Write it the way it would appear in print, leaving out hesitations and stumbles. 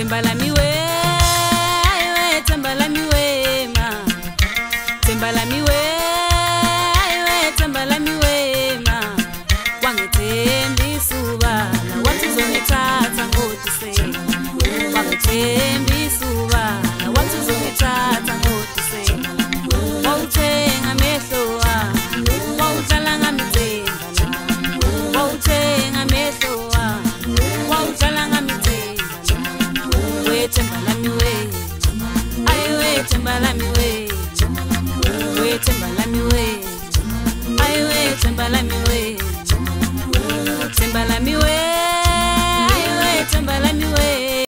Themba lami we, ayiwe themba lami we ma. Themba lami we, ayiwe themba lami we ma. Wangithembisa ubala, wathi uzongithatha ngodise. Wangithembisa ubala, wathi uzongithatha ngodise. Wawuthenga amehlo wami, wawudlala ngami themba lami. Wawuthenga amehlo wami, wawudlala ngami themba lami. We themba lami we, ayiwe themba lami we. We themba lami we, ayiwe themba lami we. Themba lami we.